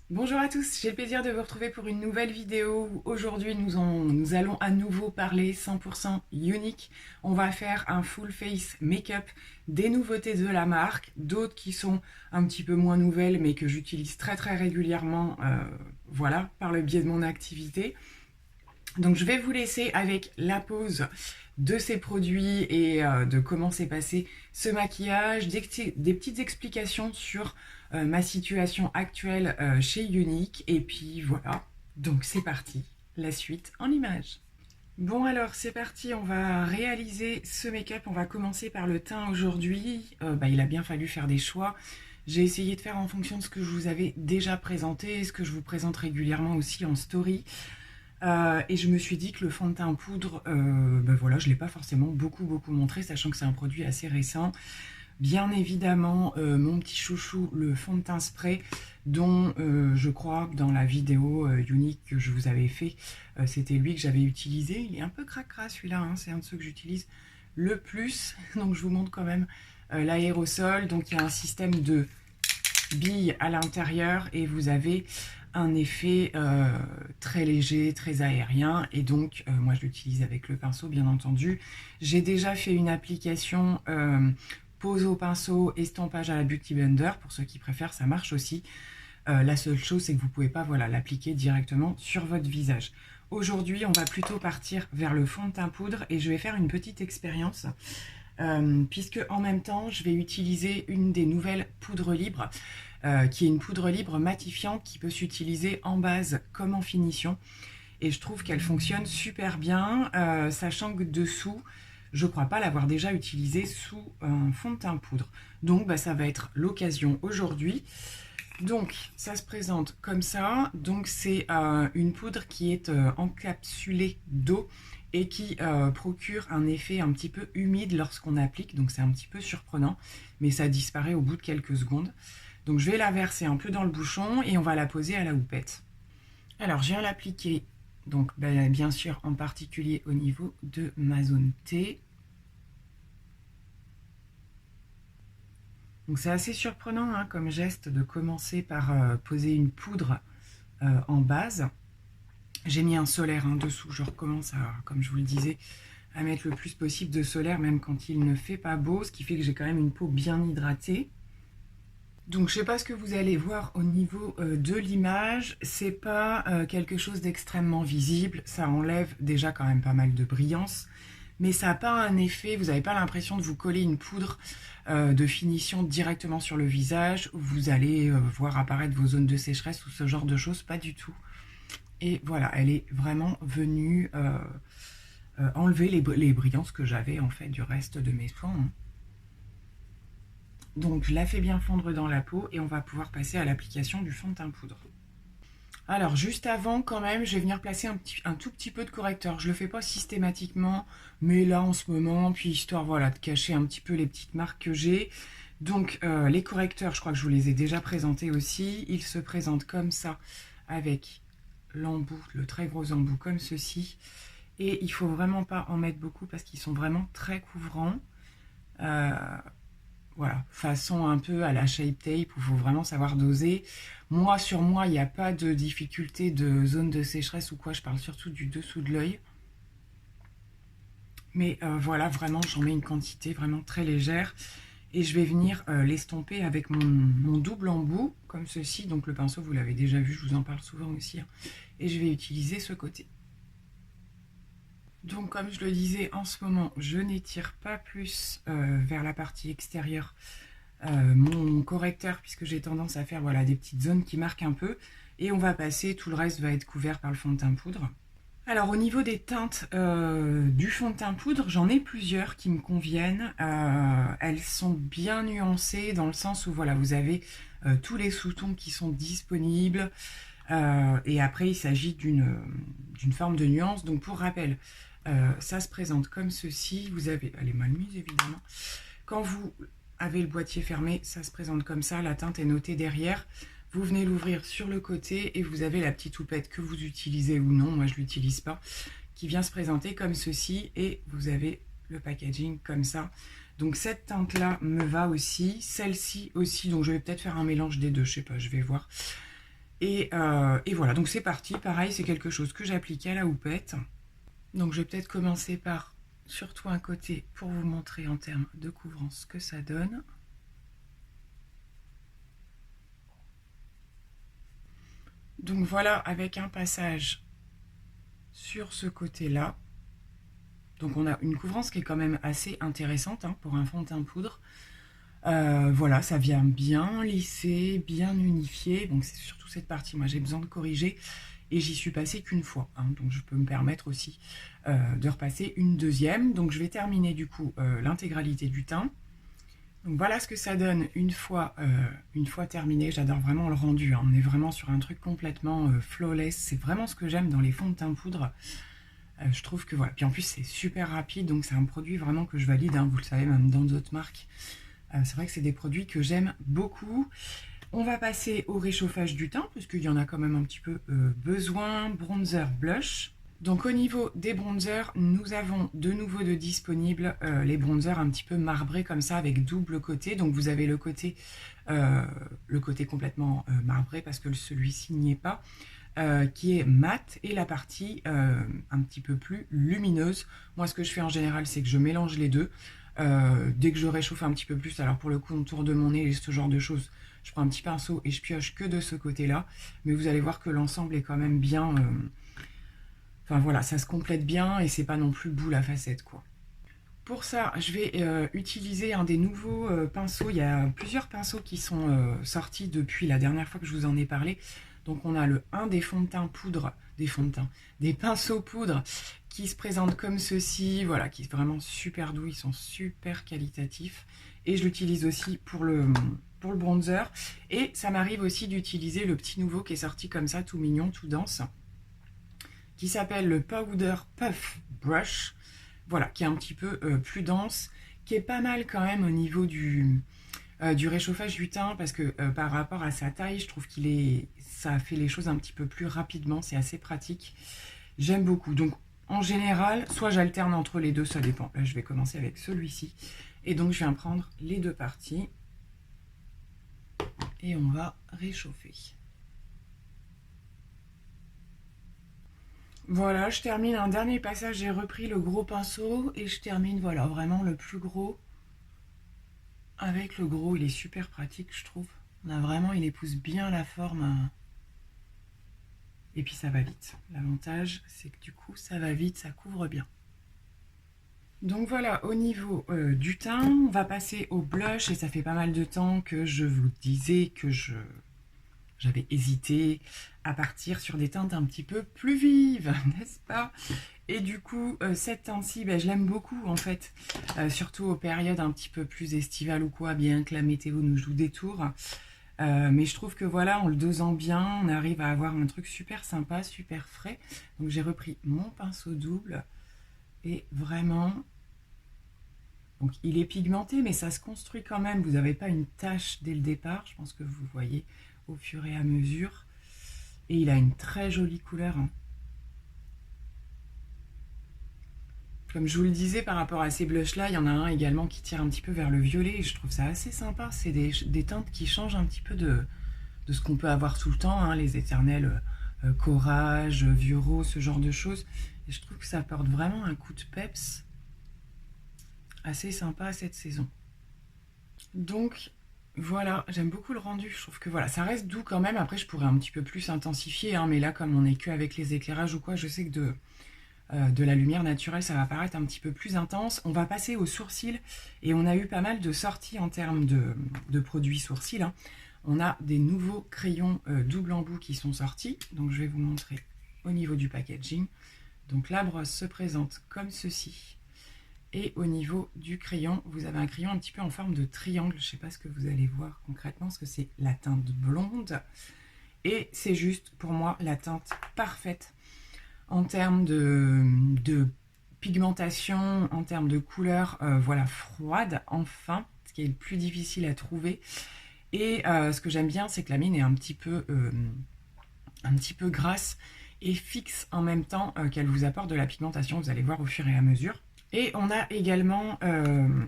Bonjour à tous, j'ai le plaisir de vous retrouver pour une nouvelle vidéo où aujourd'hui nous allons à nouveau parler 100% unique. On va faire un full face make-up, des nouveautés de la marque, d'autres qui sont un petit peu moins nouvelles mais que j'utilise très régulièrement voilà, par le biais de mon activité. Donc je vais vous laisser avec la pause de ces produits et de comment s'est passé ce maquillage, des petites explications sur ma situation actuelle chez Unique. Et puis voilà, donc c'est parti, la suite en images. Bon alors c'est parti, on va réaliser ce make-up. On va commencer par le teint aujourd'hui. Il a bien fallu faire des choix. J'ai essayé de faire en fonction de ce que je vous avais déjà présenté, ce que je vous présente régulièrement aussi en story. Et je me suis dit que le fond de teint en poudre, voilà, je ne l'ai pas forcément beaucoup montré, sachant que c'est un produit assez récent. Bien évidemment, mon petit chouchou, le fond de teint spray, dont je crois que dans la vidéo unique que je vous avais fait, c'était lui que j'avais utilisé. Il est un peu cracra celui-là, hein, c'est un de ceux que j'utilise le plus. Donc je vous montre quand même l'aérosol. Donc il y a un système de billes à l'intérieur et vous avez un effet très léger, très aérien, et donc moi je l'utilise avec le pinceau bien entendu. J'ai déjà fait une application pose au pinceau, estampage à la Beauty Blender, pour ceux qui préfèrent, ça marche aussi. La seule chose c'est que vous ne pouvez pas l'appliquer directement sur votre visage. Aujourd'hui on va plutôt partir vers le fond de teint poudre et je vais faire une petite expérience. Puisque en même temps je vais utiliser une des nouvelles poudres libres qui est une poudre libre matifiante qui peut s'utiliser en base comme en finition, et je trouve qu'elle fonctionne super bien, sachant que dessous je crois pas l'avoir déjà utilisée sous un fond de teint poudre, donc ça va être l'occasion aujourd'hui. Donc ça se présente comme ça, donc c'est une poudre qui est encapsulée d'eau et qui procure un effet un petit peu humide lorsqu'on applique, donc c'est un petit peu surprenant, mais ça disparaît au bout de quelques secondes. Donc je vais la verser un peu dans le bouchon et on va la poser à la houppette. Alors je viens l'appliquer, donc bien sûr en particulier au niveau de ma zone T. Donc c'est assez surprenant hein, comme geste de commencer par poser une poudre en base. J'ai mis un solaire dessous, je recommence à, comme je vous le disais, à mettre le plus possible de solaire même quand il ne fait pas beau, ce qui fait que j'ai quand même une peau bien hydratée. Donc je sais pas ce que vous allez voir au niveau de l'image, c'est pas quelque chose d'extrêmement visible, ça enlève déjà quand même pas mal de brillance, mais ça n'a pas un effet, vous n'avez pas l'impression de vous coller une poudre de finition directement sur le visage, où vous allez voir apparaître vos zones de sécheresse ou ce genre de choses, pas du tout. Et voilà, elle est vraiment venue enlever les brillances que j'avais en fait du reste de mes soins. Donc je la fais bien fondre dans la peau et on va pouvoir passer à l'application du fond de teint poudre. Alors juste avant quand même, je vais venir placer un tout petit peu de correcteur. Je le fais pas systématiquement, mais là en ce moment, puis histoire voilà, de cacher un petit peu les petites marques que j'ai. Donc les correcteurs, je crois que je vous les ai déjà présentés aussi. Ils se présentent comme ça avec l'embout, le très gros embout comme ceci. Et il faut vraiment pas en mettre beaucoup parce qu'ils sont vraiment très couvrants. Voilà, façon un peu à la Shape Tape où il faut vraiment savoir doser. Moi, sur moi, il n'y a pas de difficulté de zone de sécheresse ou quoi. Je parle surtout du dessous de l'œil. Mais voilà, vraiment, j'en mets une quantité vraiment très légère. Et je vais venir l'estomper avec mon double embout, comme ceci. Donc le pinceau, vous l'avez déjà vu, je vous en parle souvent aussi. Hein. Et je vais utiliser ce côté. Donc comme je le disais, en ce moment, je n'étire pas plus vers la partie extérieure mon correcteur, puisque j'ai tendance à faire voilà, des petites zones qui marquent un peu. Et on va passer, tout le reste va être couvert par le fond de teint poudre. Alors au niveau des teintes du fond de teint poudre, j'en ai plusieurs qui me conviennent. Elles sont bien nuancées dans le sens où voilà, vous avez tous les sous-tons qui sont disponibles. Et après, il s'agit d'une forme de nuance. Donc pour rappel, ça se présente comme ceci. Vous avez, elle est mal mise évidemment. Quand vous avez le boîtier fermé, ça se présente comme ça. La teinte est notée derrière. Vous venez l'ouvrir sur le côté et vous avez la petite houppette que vous utilisez ou non. Moi, je ne l'utilise pas. Qui vient se présenter comme ceci. Et vous avez le packaging comme ça. Donc cette teinte-là me va aussi. Celle-ci aussi. Donc je vais peut-être faire un mélange des deux. Je sais pas, je vais voir. Et voilà, donc c'est parti. Pareil, c'est quelque chose que j'applique à la houppette. Donc je vais peut-être commencer par surtout un côté pour vous montrer en termes de couvrance ce que ça donne. Donc voilà, avec un passage sur ce côté-là. Donc on a une couvrance qui est quand même assez intéressante hein, pour un fond de teint poudre. Voilà, ça vient bien lisser, bien unifier. Donc c'est surtout cette partie, moi j'ai besoin de corriger. Et j'y suis passée qu'une fois. Hein, donc je peux me permettre aussi de repasser une deuxième. Donc je vais terminer du coup l'intégralité du teint. Donc voilà ce que ça donne une fois terminé. J'adore vraiment le rendu. Hein. On est vraiment sur un truc complètement flawless. C'est vraiment ce que j'aime dans les fonds de teint poudre. Je trouve que voilà. Puis en plus c'est super rapide. Donc c'est un produit vraiment que je valide. Hein, vous le savez même dans d'autres marques. C'est vrai que c'est des produits que j'aime beaucoup. On va passer au réchauffage du teint, puisqu'il y en a quand même un petit peu besoin. Bronzer, blush. Donc au niveau des bronzers, nous avons de nouveau de disponibles les bronzers un petit peu marbrés comme ça, avec double côté. Donc vous avez le côté complètement marbré, parce que celui-ci n'y est pas, qui est mat, et la partie un petit peu plus lumineuse. Moi ce que je fais en général, c'est que je mélange les deux. Dès que je réchauffe un petit peu plus, alors pour le contour de mon nez et ce genre de choses, je prends un petit pinceau et je pioche que de ce côté-là. Mais vous allez voir que l'ensemble est quand même bien... Enfin voilà, ça se complète bien et c'est pas non plus boule à facettes quoi. Pour ça, je vais utiliser un des nouveaux pinceaux. Il y a plusieurs pinceaux qui sont sortis depuis la dernière fois que je vous en ai parlé. Donc on a un des fonds de teint poudre, des pinceaux poudre qui se présentent comme ceci, voilà, qui est vraiment super doux, ils sont super qualitatifs. Et je l'utilise aussi pour le bronzer. Et ça m'arrive aussi d'utiliser le petit nouveau qui est sorti comme ça, tout mignon, tout dense, qui s'appelle le Powder Puff Brush, voilà, qui est un petit peu plus dense, qui est pas mal quand même au niveau du réchauffage du teint, parce que par rapport à sa taille, je trouve ça fait les choses un petit peu plus rapidement, c'est assez pratique. J'aime beaucoup. Donc en général, soit j'alterne entre les deux, ça dépend. Là, je vais commencer avec celui-ci. Et donc je viens prendre les deux parties et on va réchauffer. Voilà, je termine un dernier passage, j'ai repris le gros pinceau et je termine, voilà, vraiment le plus gros. Avec le gros, il est super pratique, je trouve. On a vraiment, il épouse bien la forme. Et puis ça va vite. L'avantage, c'est que du coup, ça va vite, ça couvre bien. Donc voilà, au niveau du teint, on va passer au blush. Et ça fait pas mal de temps que je vous disais que j'avais hésité à partir sur des teintes un petit peu plus vives, n'est-ce pas? Et du coup, cette teinte-ci, ben, je l'aime beaucoup en fait, surtout aux périodes un petit peu plus estivales ou quoi, bien que la météo nous joue des tours. Mais je trouve que voilà, en le dosant bien, on arrive à avoir un truc super sympa, super frais. Donc j'ai repris mon pinceau double et vraiment... Donc il est pigmenté, mais ça se construit quand même. Vous n'avez pas une tache dès le départ, je pense que vous voyez au fur et à mesure. Et il a une très jolie couleur. Hein. Comme je vous le disais, par rapport à ces blushs-là, il y en a un également qui tire un petit peu vers le violet. Et je trouve ça assez sympa. C'est des teintes qui changent un petit peu de ce qu'on peut avoir tout le temps. Hein, les éternels courage, vieux rose, ce genre de choses. Et je trouve que ça apporte vraiment un coup de peps assez sympa à cette saison. Donc... Voilà, j'aime beaucoup le rendu, je trouve que voilà, ça reste doux quand même. Après, je pourrais un petit peu plus intensifier, hein, mais là, comme on n'est que avec les éclairages ou quoi, je sais que de la lumière naturelle, ça va paraître un petit peu plus intense. On va passer aux sourcils, et on a eu pas mal de sorties en termes de produits sourcils. Hein. On a des nouveaux crayons double embout qui sont sortis, donc je vais vous montrer au niveau du packaging. Donc la brosse se présente comme ceci. Et au niveau du crayon, vous avez un crayon un petit peu en forme de triangle. Je ne sais pas ce que vous allez voir concrètement, parce que c'est la teinte blonde. Et c'est juste, pour moi, la teinte parfaite en termes de pigmentation, en termes de couleur, voilà, froide, enfin, ce qui est le plus difficile à trouver. Et ce que j'aime bien, c'est que la mine est un petit peu grasse et fixe en même temps qu'elle vous apporte de la pigmentation. Vous allez voir au fur et à mesure. Et on a également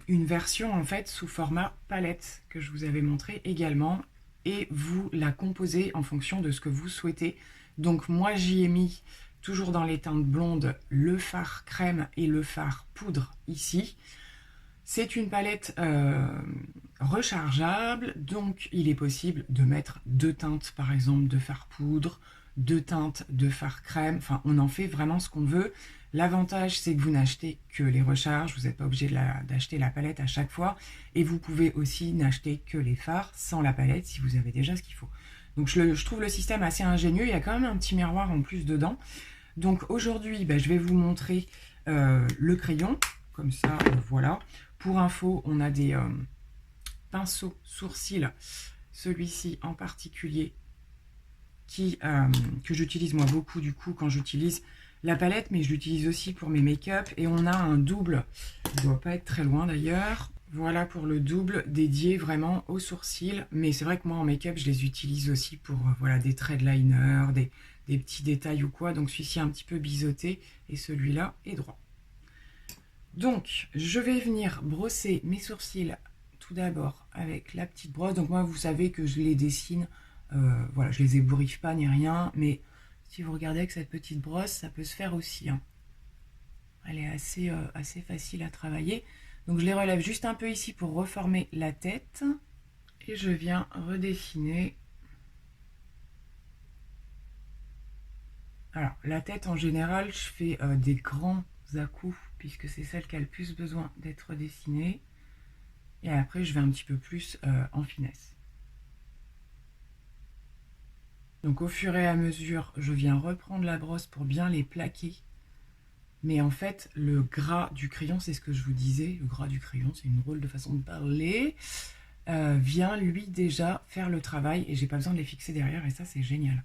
une version en fait sous format palette que je vous avais montré également. et vous la composez en fonction de ce que vous souhaitez. Donc moi j'y ai mis, toujours dans les teintes blondes, le fard crème et le fard poudre ici. C'est une palette rechargeable, donc il est possible de mettre 2 teintes par exemple de fard poudre, 2 teintes de fard crème, enfin on en fait vraiment ce qu'on veut. L'avantage c'est que vous n'achetez que les recharges, vous n'êtes pas obligé d'acheter la palette à chaque fois, et vous pouvez aussi n'acheter que les fards sans la palette si vous avez déjà ce qu'il faut. Donc je trouve le système assez ingénieux, il y a quand même un petit miroir en plus dedans. Donc aujourd'hui je vais vous montrer le crayon, comme ça voilà. Pour info, on a des pinceaux sourcils, celui-ci en particulier, que j'utilise moi beaucoup du coup quand j'utilise la palette, mais je l'utilise aussi pour mes make-up. Et on a un double, il ne doit pas être très loin d'ailleurs. Voilà pour le double dédié vraiment aux sourcils. Mais c'est vrai que moi en make-up, je les utilise aussi pour voilà, des traits de liner, des petits détails ou quoi. Donc celui-ci est un petit peu biseauté et celui-là est droit. Donc, je vais venir brosser mes sourcils tout d'abord avec la petite brosse. Donc moi, vous savez que je les dessine, voilà, je les ébouriffe pas ni rien, mais si vous regardez avec cette petite brosse, ça peut se faire aussi. Hein. Elle est assez facile à travailler. Donc je les relève juste un peu ici pour reformer la tête. Et je viens redessiner. Alors, la tête en général, je fais des grands à-coups, puisque c'est celle qui a le plus besoin d'être dessinée. Et après, je vais un petit peu plus en finesse. Donc au fur et à mesure, je viens reprendre la brosse pour bien les plaquer. Mais en fait, le gras du crayon, c'est ce que je vous disais, le gras du crayon, c'est une drôle de façon de parler, vient lui déjà faire le travail et j'ai pas besoin de les fixer derrière et ça c'est génial.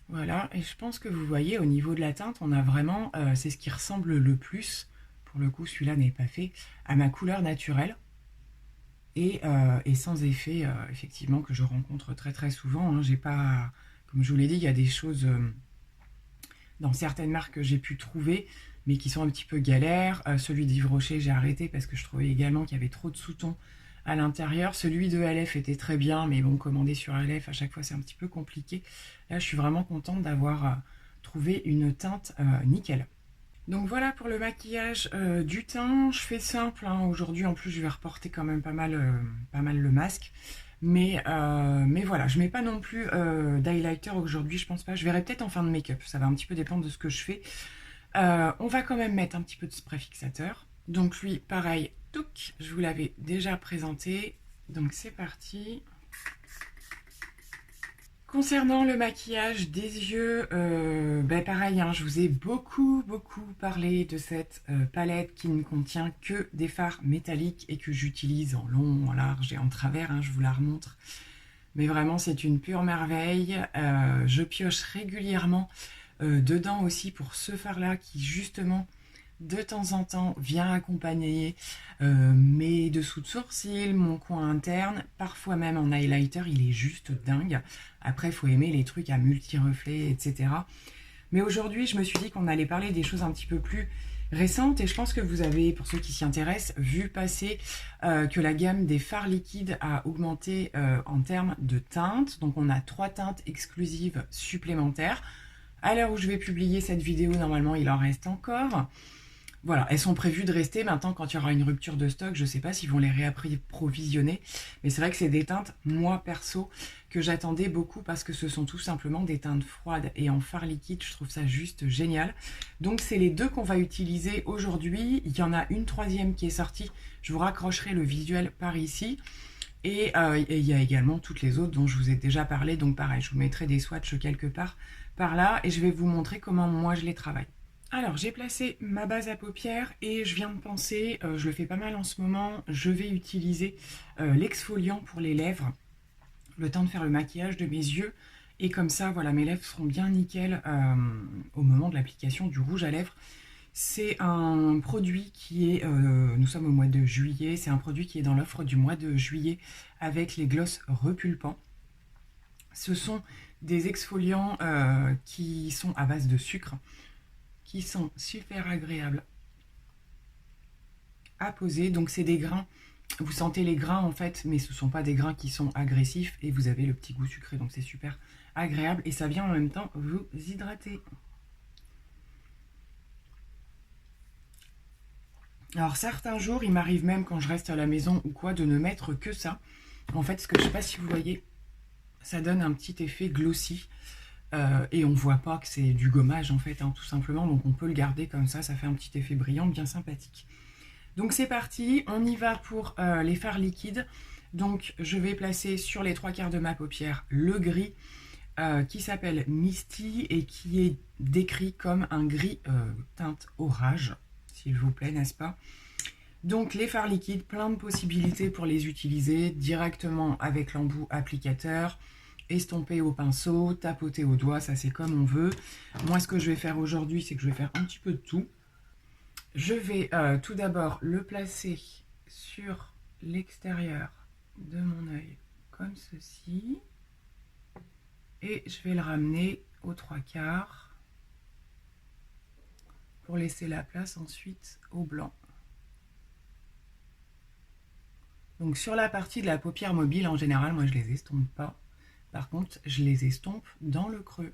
Voilà, et je pense que vous voyez au niveau de la teinte, on a vraiment, c'est ce qui ressemble le plus, pour le coup celui-là n'est pas fait, à ma couleur naturelle. Et sans effet, effectivement, que je rencontre très souvent. Hein. J'ai pas, comme je vous l'ai dit, il y a des choses dans certaines marques que j'ai pu trouver, mais qui sont un petit peu galères. Celui d'Yves Rocher, j'ai arrêté parce que je trouvais également qu'il y avait trop de sous-tons à l'intérieur. Celui de LF était très bien, mais bon, commander sur LF, à chaque fois, c'est un petit peu compliqué. Là, je suis vraiment contente d'avoir trouvé une teinte nickel. Donc voilà pour le maquillage du teint. Je fais simple. Hein. Aujourd'hui, en plus, je vais reporter quand même pas mal le masque. Mais voilà, je mets pas non plus d'highlighter aujourd'hui, je pense pas. Je verrai peut-être en fin de make-up. Ça va un petit peu dépendre de ce que je fais. On va quand même mettre un petit peu de spray fixateur. Donc lui, pareil, touc, je vous l'avais déjà présenté. Donc c'est parti. Concernant le maquillage des yeux, pareil, hein, je vous ai beaucoup parlé de cette palette qui ne contient que des fards métalliques et que j'utilise en long, en large et en travers, hein, je vous la remontre. Mais vraiment, c'est une pure merveille. Je pioche régulièrement dedans aussi pour ce fard-là qui, justement, de temps en temps, vient accompagner mes dessous de sourcils, mon coin interne, parfois même en highlighter, il est juste dingue. Après, il faut aimer les trucs à multi-reflets, etc. Mais aujourd'hui, je me suis dit qu'on allait parler des choses un petit peu plus récentes et je pense que vous avez, pour ceux qui s'y intéressent, vu passer que la gamme des fards liquides a augmenté en termes de teintes. Donc on a 3 teintes exclusives supplémentaires. À l'heure où je vais publier cette vidéo, normalement, il en reste encore. Voilà, elles sont prévues de rester. Maintenant, quand il y aura une rupture de stock, je ne sais pas s'ils vont les réapprovisionner. Mais c'est vrai que c'est des teintes, moi perso, que j'attendais beaucoup parce que ce sont tout simplement des teintes froides. Et en fard liquide, je trouve ça juste génial. Donc, c'est les deux qu'on va utiliser aujourd'hui. Il y en a une troisième qui est sortie. Je vous raccrocherai le visuel par ici. Et il y a également toutes les autres dont je vous ai déjà parlé. Donc, pareil, je vous mettrai des swatchs quelque part par là. Et je vais vous montrer comment moi je les travaille. Alors, j'ai placé ma base à paupières et je viens de penser, je le fais pas mal en ce moment, je vais utiliser l'exfoliant pour les lèvres, le temps de faire le maquillage de mes yeux. Et comme ça, voilà, mes lèvres seront bien nickel au moment de l'application du rouge à lèvres. C'est un produit qui est, nous sommes au mois de juillet, c'est un produit qui est dans l'offre du mois de juillet avec les glosses repulpants. Ce sont des exfoliants qui sont à base de sucre, qui sont super agréables à poser. Donc c'est des grains Vous sentez les grains en fait, mais ce ne sont pas des grains qui sont agressifs et vous avez le petit goût sucré, donc c'est super agréable et ça vient en même temps vous hydrater. Alors certains jours, il m'arrive même quand je reste à la maison ou quoi de ne mettre que ça. En fait, ce que je ne sais pas si vous voyez, ça donne un petit effet glossy et on ne voit pas que c'est du gommage en fait, hein, tout simplement. Donc on peut le garder comme ça fait un petit effet brillant bien sympathique. Donc c'est parti, on y va pour les fards liquides. Donc je vais placer sur les 3/4 de ma paupière le gris qui s'appelle Misty et qui est décrit comme un gris teinte orage, s'il vous plaît, n'est-ce pas? Donc les fards liquides, plein de possibilités pour les utiliser directement avec l'embout applicateur, estomper au pinceau, tapoter au doigt, ça c'est comme on veut. Moi ce que je vais faire aujourd'hui, c'est que je vais faire un petit peu de tout. Je vais tout d'abord le placer sur l'extérieur de mon œil comme ceci. Et je vais le ramener aux 3/4 pour laisser la place ensuite au blanc. Donc sur la partie de la paupière mobile, en général, moi je les estompe pas. Par contre, je les estompe dans le creux.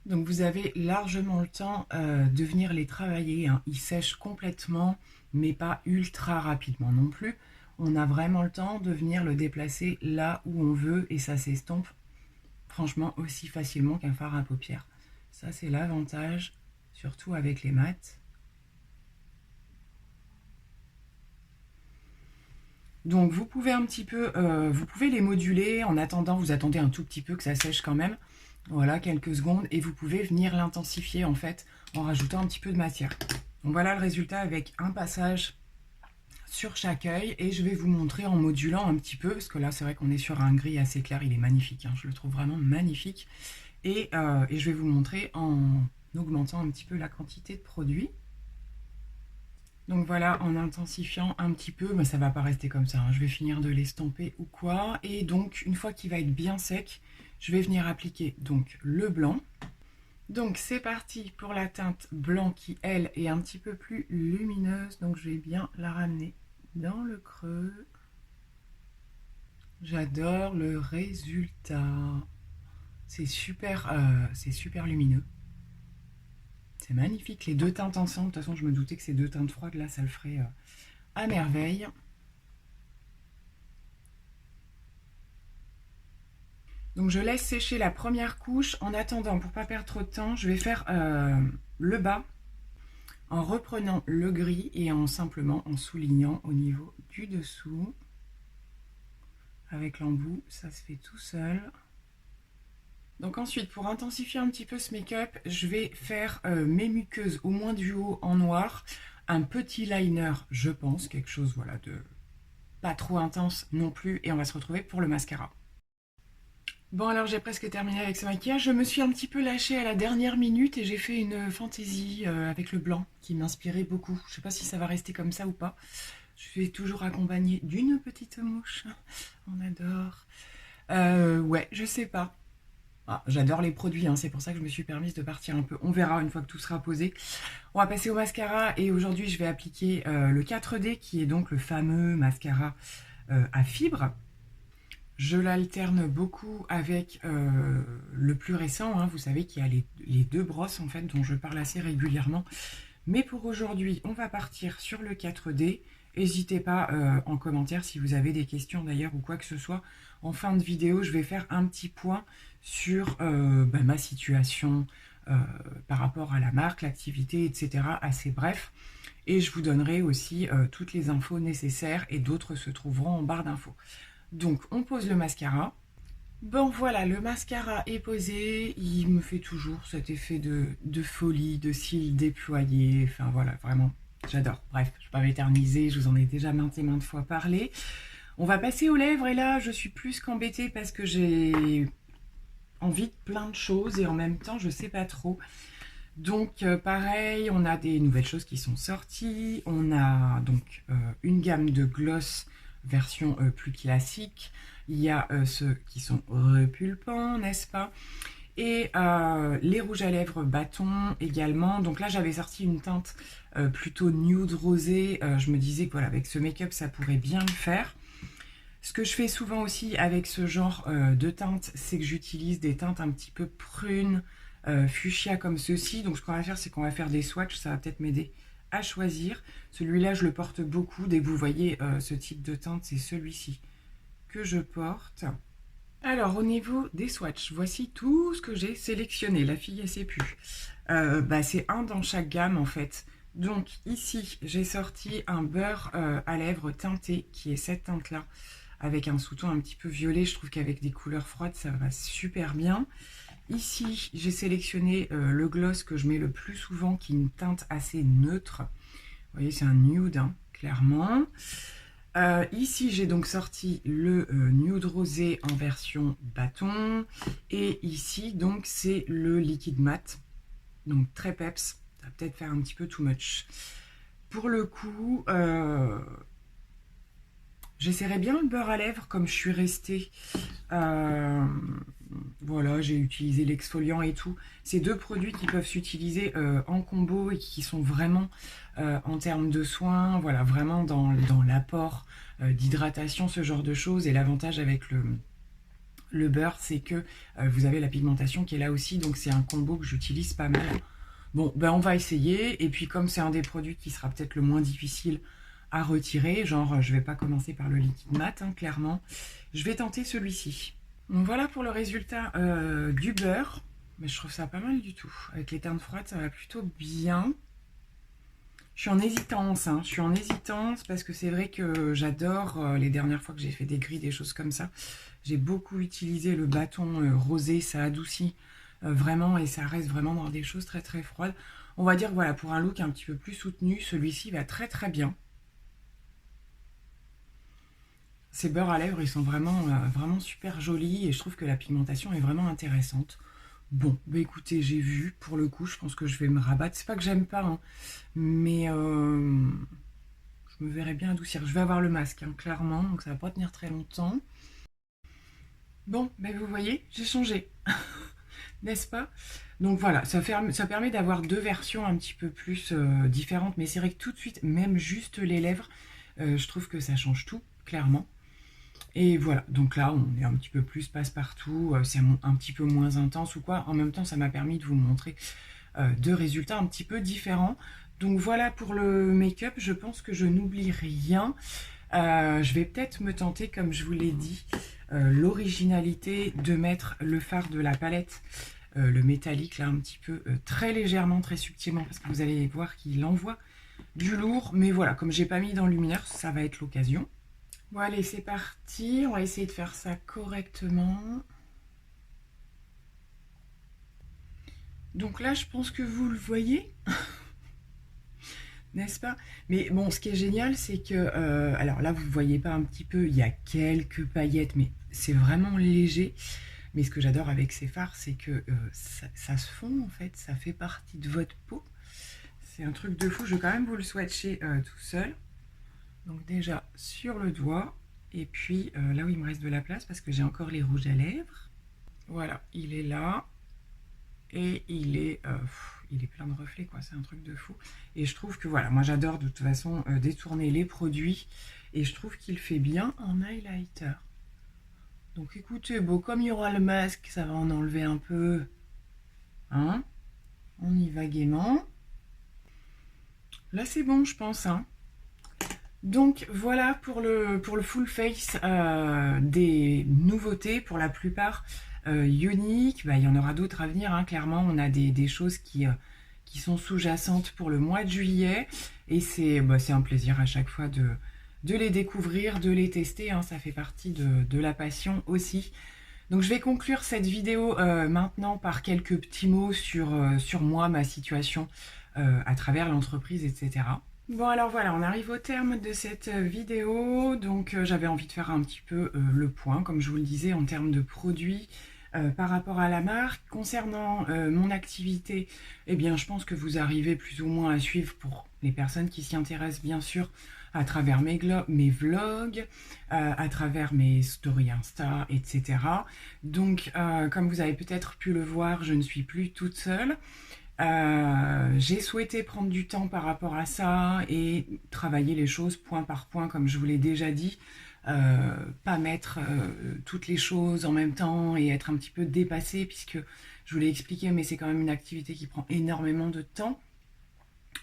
Donc vous avez largement le temps de venir les travailler, hein. Ils sèchent complètement, mais pas ultra rapidement non plus. On a vraiment le temps de venir le déplacer là où on veut et ça s'estompe franchement aussi facilement qu'un fard à paupières. Ça c'est l'avantage, surtout avec les mats. Donc vous pouvez un petit peu, vous pouvez les moduler en attendant, vous attendez un tout petit peu que ça sèche quand même. Voilà, quelques secondes et vous pouvez venir l'intensifier en fait en rajoutant un petit peu de matière. Donc voilà le résultat avec un passage sur chaque œil et je vais vous montrer en modulant un petit peu parce que là c'est vrai qu'on est sur un gris assez clair, il est magnifique, hein, je le trouve vraiment magnifique et je vais vous montrer en augmentant un petit peu la quantité de produit. Donc voilà, en intensifiant un petit peu, mais ça va pas rester comme ça, hein, je vais finir de l'estomper ou quoi et donc une fois qu'il va être bien sec, je vais venir appliquer donc le blanc. Donc c'est parti pour la teinte blanc qui elle est un petit peu plus lumineuse, donc je vais bien la ramener dans le creux. J'adore le résultat, c'est super lumineux, c'est magnifique, les deux teintes ensemble. De toute façon je me doutais que ces deux teintes froides là ça le ferait à merveille. Donc je laisse sécher la première couche. En attendant, pour ne pas perdre trop de temps, je vais faire le bas en reprenant le gris et en simplement en soulignant au niveau du dessous. Avec l'embout, ça se fait tout seul. Donc ensuite, pour intensifier un petit peu ce make-up, je vais faire mes muqueuses au moins du haut en noir. Un petit liner, je pense, quelque chose voilà, de pas trop intense non plus. Et on va se retrouver pour le mascara. Bon alors j'ai presque terminé avec ce maquillage, je me suis un petit peu lâchée à la dernière minute et j'ai fait une fantaisie avec le blanc qui m'inspirait beaucoup. Je sais pas si ça va rester comme ça ou pas. Je suis toujours accompagnée d'une petite mouche, on adore. Ouais, je sais pas. Ah, j'adore les produits, hein, c'est pour ça que je me suis permise de partir un peu. On verra une fois que tout sera posé. On va passer au mascara et aujourd'hui je vais appliquer le 4D qui est donc le fameux mascara à fibres. Je l'alterne beaucoup avec le plus récent, hein, vous savez qu'il y a les deux brosses en fait dont je parle assez régulièrement. Mais pour aujourd'hui, on va partir sur le 4D. N'hésitez pas en commentaire si vous avez des questions d'ailleurs ou quoi que ce soit. En fin de vidéo, je vais faire un petit point sur ma situation par rapport à la marque, l'activité, etc. assez bref. Et je vous donnerai aussi toutes les infos nécessaires et d'autres se trouveront en barre d'infos. Donc on pose le mascara. Bon voilà, le mascara est posé, il me fait toujours cet effet de folie, de cils déployés, enfin voilà, vraiment, j'adore. Bref, je ne vais pas m'éterniser, je vous en ai déjà maintes et maintes fois parlé. On va passer aux lèvres et là, je suis plus qu'embêtée parce que j'ai envie de plein de choses et en même temps, je ne sais pas trop. Donc pareil, on a des nouvelles choses qui sont sorties, on a donc une gamme de gloss version plus classique, il y a ceux qui sont repulpants, n'est-ce pas? Et les rouges à lèvres bâton également. Donc là, j'avais sorti une teinte plutôt nude rosé. Je me disais que voilà, avec ce make-up, ça pourrait bien le faire. Ce que je fais souvent aussi avec ce genre de teinte, c'est que j'utilise des teintes un petit peu prunes, fuchsia comme ceci. Donc ce qu'on va faire, c'est qu'on va faire des swatchs. Ça va peut-être m'aider à choisir. Celui-là, je le porte beaucoup. Dès que vous voyez ce type de teinte, c'est celui-ci que je porte. Alors, au niveau des swatchs, voici tout ce que j'ai sélectionné. La fille, elle sait plus. C'est un dans chaque gamme, en fait. Donc, ici, j'ai sorti un beurre à lèvres teinté, qui est cette teinte-là, avec un sous-ton un petit peu violet. Je trouve qu'avec des couleurs froides, ça va super bien. Ici, j'ai sélectionné le gloss que je mets le plus souvent, qui est une teinte assez neutre. Vous voyez, c'est un nude, hein, clairement. Ici, j'ai donc sorti le nude rosé en version bâton. Et ici, donc, c'est le liquide mat. Donc, très peps. Ça va peut-être faire un petit peu too much. Pour le coup, j'essaierai bien le beurre à lèvres comme je suis restée. Voilà, j'ai utilisé l'exfoliant et tout. C'est deux produits qui peuvent s'utiliser en combo et qui sont vraiment en termes de soins, voilà, vraiment dans l'apport d'hydratation, ce genre de choses. Et l'avantage avec le beurre, c'est que vous avez la pigmentation qui est là aussi, donc c'est un combo que j'utilise pas mal. Bon, ben on va essayer, et puis comme c'est un des produits qui sera peut-être le moins difficile à retirer, genre je vais pas commencer par le liquide mat, hein, clairement, je vais tenter celui-ci. Donc voilà pour le résultat du beurre, mais je trouve ça pas mal du tout. Avec les teintes froides, ça va plutôt bien. Je suis en hésitance, hein. Je suis en hésitance parce que c'est vrai que j'adore les dernières fois que j'ai fait des gris, des choses comme ça. J'ai beaucoup utilisé le bâton rosé, ça adoucit vraiment et ça reste vraiment dans des choses très très froides. On va dire voilà, pour un look un petit peu plus soutenu, celui-ci va très très bien. Ces beurres à lèvres, ils sont vraiment, vraiment super jolis et je trouve que la pigmentation est vraiment intéressante. Bon, bah écoutez, j'ai vu, pour le coup, je pense que je vais me rabattre. C'est pas que j'aime pas, hein, mais je me verrais bien adoucir. Je vais avoir le masque, hein, clairement, donc ça va pas tenir très longtemps. Bon, bah vous voyez, j'ai changé, n'est-ce pas? Donc voilà, ça permet d'avoir deux versions un petit peu plus différentes, mais c'est vrai que tout de suite, même juste les lèvres, je trouve que ça change tout, clairement. Et voilà, donc là, on est un petit peu plus passe-partout, c'est un petit peu moins intense ou quoi. En même temps, ça m'a permis de vous montrer deux résultats un petit peu différents. Donc voilà pour le make-up, je pense que je n'oublie rien. Je vais peut-être me tenter, comme je vous l'ai dit, l'originalité de mettre le fard de la palette, le métallique, là, un petit peu, très légèrement, très subtilement, parce que vous allez voir qu'il envoie du lourd. Mais voilà, comme j'ai pas mis dans le luminaire, ça va être l'occasion. Bon allez, c'est parti, on va essayer de faire ça correctement. Donc là, je pense que vous le voyez, n'est-ce pas? Mais bon, ce qui est génial, c'est que, alors là, vous ne voyez pas un petit peu, il y a quelques paillettes, mais c'est vraiment léger. Mais ce que j'adore avec ces fards, c'est que ça se fond, en fait, ça fait partie de votre peau. C'est un truc de fou, je vais quand même vous le swatcher tout seul. Donc déjà sur le doigt, et puis là où il me reste de la place, parce que j'ai encore les rouges à lèvres. Voilà, il est là, et il est plein de reflets, quoi, c'est un truc de fou. Et je trouve que voilà, moi j'adore de toute façon détourner les produits, et je trouve qu'il fait bien en highlighter. Donc écoutez, bon, comme il y aura le masque, ça va en enlever un peu, hein. On y va gaiement. Là c'est bon, je pense, hein. Donc voilà pour le full face des nouveautés, pour la plupart uniques. Bah, il y en aura d'autres à venir, hein. Clairement on a des choses qui sont sous-jacentes pour le mois de juillet, et c'est un plaisir à chaque fois de les découvrir, de les tester, hein. Ça fait partie de la passion aussi. Donc je vais conclure cette vidéo maintenant par quelques petits mots sur moi, ma situation à travers l'entreprise, etc. Bon alors voilà, on arrive au terme de cette vidéo, donc j'avais envie de faire un petit peu le point, comme je vous le disais, en termes de produits par rapport à la marque. Concernant mon activité, eh bien je pense que vous arrivez plus ou moins à suivre, pour les personnes qui s'y intéressent bien sûr, à travers mes vlogs, à travers mes stories Insta, etc. Donc, comme vous avez peut-être pu le voir, je ne suis plus toute seule. J'ai souhaité prendre du temps par rapport à ça et travailler les choses point par point, comme je vous l'ai déjà dit. Pas mettre toutes les choses en même temps et être un petit peu dépassée, puisque je vous l'ai expliqué, mais c'est quand même une activité qui prend énormément de temps.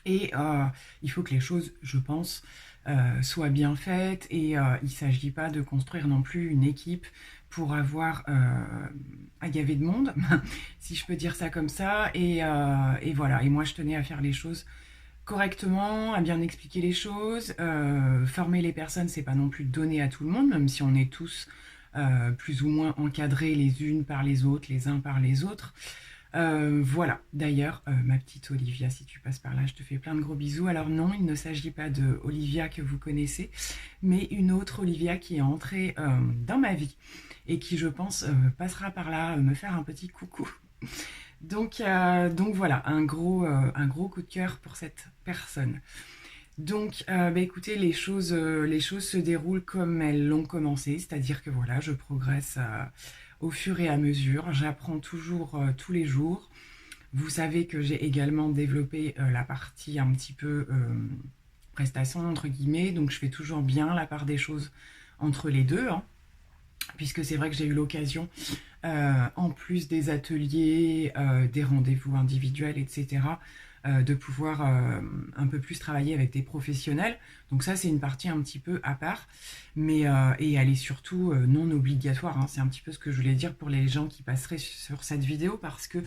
Et il faut que les choses, je pense, soient bien faites. Et il ne s'agit pas de construire non plus une équipe pour avoir à gaver de monde, si je peux dire ça comme ça. Et voilà. Et moi, je tenais à faire les choses correctement, à bien expliquer les choses. Former les personnes, c'est pas non plus donné à tout le monde, même si on est tous plus ou moins encadrés les unes par les autres, les uns par les autres. Voilà, d'ailleurs, ma petite Olivia, si tu passes par là, je te fais plein de gros bisous. Alors non, il ne s'agit pas de Olivia que vous connaissez, mais une autre Olivia qui est entrée dans ma vie et qui, je pense, passera par là me faire un petit coucou. Donc voilà, un gros coup de cœur pour cette personne. Donc, écoutez, les choses se déroulent comme elles l'ont commencé, c'est-à-dire que voilà, je progresse au fur et à mesure, j'apprends toujours tous les jours. Vous savez que j'ai également développé la partie un petit peu prestation entre guillemets, donc je fais toujours bien la part des choses entre les deux, hein, puisque c'est vrai que j'ai eu l'occasion, en plus des ateliers, des rendez-vous individuels, etc., de pouvoir un peu plus travailler avec des professionnels. Donc ça, c'est une partie un petit peu à part, mais et elle est surtout non obligatoire, hein. C'est un petit peu ce que je voulais dire pour les gens qui passeraient sur cette vidéo, parce que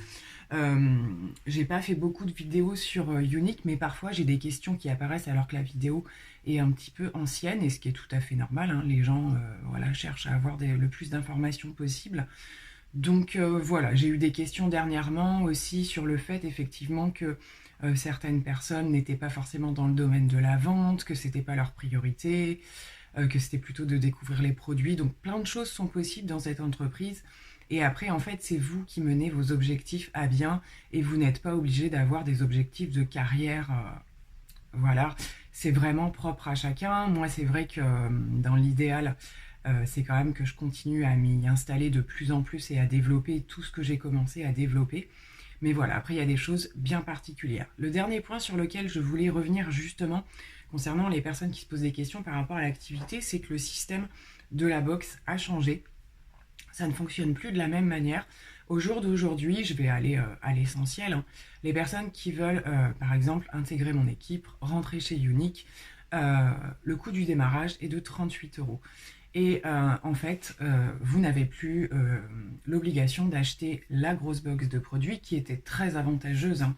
j'ai pas fait beaucoup de vidéos sur Unique, mais parfois j'ai des questions qui apparaissent alors que la vidéo est un petit peu ancienne, et ce qui est tout à fait normal, hein. Les gens voilà, cherchent à avoir le plus d'informations possible. Donc voilà, j'ai eu des questions dernièrement aussi sur le fait effectivement que certaines personnes n'étaient pas forcément dans le domaine de la vente, que c'était pas leur priorité, que c'était plutôt de découvrir les produits. Donc plein de choses sont possibles dans cette entreprise. Et après, en fait, c'est vous qui menez vos objectifs à bien, et vous n'êtes pas obligé d'avoir des objectifs de carrière. Voilà, c'est vraiment propre à chacun. Moi, c'est vrai que dans l'idéal, c'est quand même que je continue à m'y installer de plus en plus et à développer tout ce que j'ai commencé à développer. Mais voilà, après, il y a des choses bien particulières. Le dernier point sur lequel je voulais revenir justement, concernant les personnes qui se posent des questions par rapport à l'activité, c'est que le système de la box a changé. Ça ne fonctionne plus de la même manière. Au jour d'aujourd'hui, je vais aller à l'essentiel, hein. Les personnes qui veulent, par exemple, intégrer mon équipe, rentrer chez Unique, le coût du démarrage est de 38 euros. Et en fait, vous n'avez plus l'obligation d'acheter la grosse box de produits qui était très avantageuse, hein.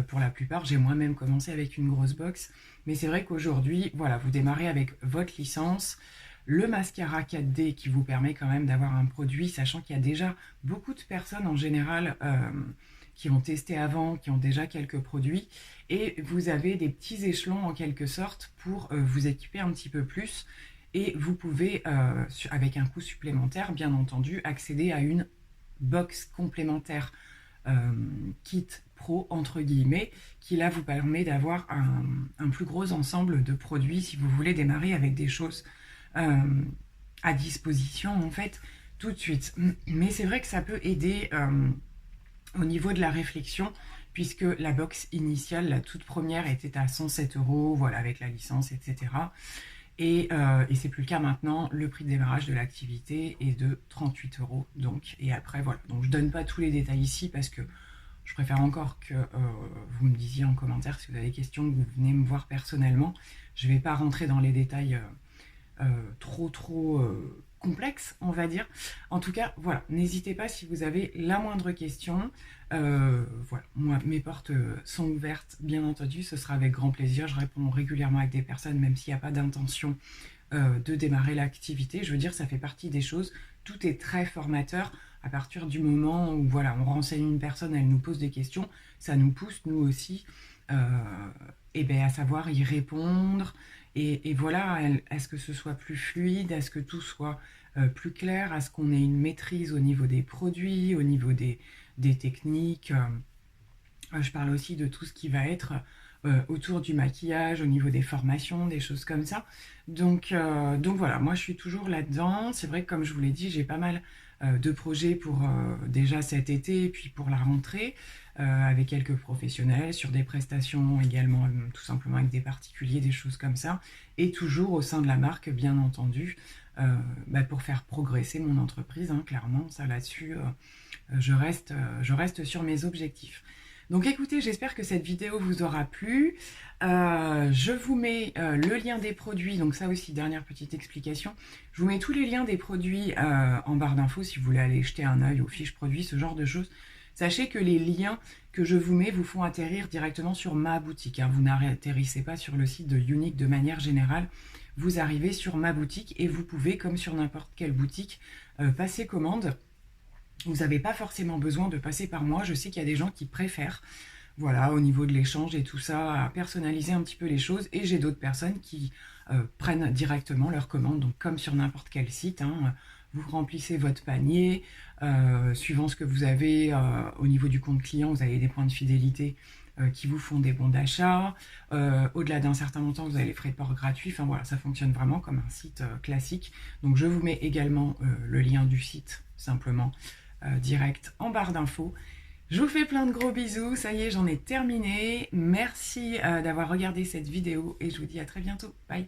Pour la plupart, j'ai moi-même commencé avec une grosse box. Mais c'est vrai qu'aujourd'hui, voilà, vous démarrez avec votre licence, le mascara 4D qui vous permet quand même d'avoir un produit, sachant qu'il y a déjà beaucoup de personnes en général qui ont testé avant, qui ont déjà quelques produits, et vous avez des petits échelons en quelque sorte pour vous équiper un petit peu plus, et vous pouvez, avec un coût supplémentaire, bien entendu, accéder à une box complémentaire kit pro entre guillemets, qui là vous permet d'avoir un plus gros ensemble de produits si vous voulez démarrer avec des choses à disposition en fait tout de suite. Mais c'est vrai que ça peut aider au niveau de la réflexion, puisque la box initiale, la toute première, était à 107 euros, voilà, avec la licence, etc. Et c'est plus le cas maintenant. Le prix de démarrage de l'activité est de 38 euros. Donc, et après, voilà. Donc, je donne pas tous les détails ici parce que je préfère encore que vous me disiez en commentaire si vous avez des questions, que vous venez me voir personnellement. Je vais pas rentrer dans les détails trop complexe, on va dire. En tout cas, voilà, n'hésitez pas si vous avez la moindre question. Voilà, moi, mes portes sont ouvertes, bien entendu, ce sera avec grand plaisir. Je réponds régulièrement avec des personnes, même s'il n'y a pas d'intention de démarrer l'activité. Je veux dire, ça fait partie des choses. Tout est très formateur à partir du moment où, voilà, on renseigne une personne, elle nous pose des questions, ça nous pousse, nous aussi, et ben, à savoir y répondre. Et voilà, à ce que ce soit plus fluide, à ce que tout soit plus clair, à ce qu'on ait une maîtrise au niveau des produits, au niveau des techniques. Je parle aussi de tout ce qui va être autour du maquillage, au niveau des formations, des choses comme ça. Donc voilà, moi je suis toujours là-dedans. C'est vrai que comme je vous l'ai dit, j'ai pas mal de projets pour déjà cet été et puis pour la rentrée, avec quelques professionnels, sur des prestations également, tout simplement avec des particuliers, des choses comme ça, et toujours au sein de la marque, bien entendu, pour faire progresser mon entreprise, hein, clairement, ça là-dessus, je reste sur mes objectifs. Donc écoutez, j'espère que cette vidéo vous aura plu. Je vous mets le lien des produits, donc ça aussi, dernière petite explication. Je vous mets tous les liens des produits en barre d'infos si vous voulez aller jeter un œil aux fiches produits, ce genre de choses. Sachez que les liens que je vous mets vous font atterrir directement sur ma boutique, hein. Vous n'atterrissez pas sur le site de Younique de manière générale. Vous arrivez sur ma boutique et vous pouvez, comme sur n'importe quelle boutique, passer commande. Vous n'avez pas forcément besoin de passer par moi. Je sais qu'il y a des gens qui préfèrent, voilà, au niveau de l'échange et tout ça, à personnaliser un petit peu les choses. Et j'ai d'autres personnes qui prennent directement leur commande. Donc comme sur n'importe quel site, hein, vous remplissez votre panier. Suivant ce que vous avez au niveau du compte client, vous avez des points de fidélité qui vous font des bons d'achat. Au-delà d'un certain montant, vous avez les frais de port gratuits. Enfin voilà, ça fonctionne vraiment comme un site classique. Donc je vous mets également le lien du site, simplement, direct en barre d'infos. Je vous fais plein de gros bisous. Ça y est, j'en ai terminé. Merci d'avoir regardé cette vidéo et je vous dis à très bientôt. Bye!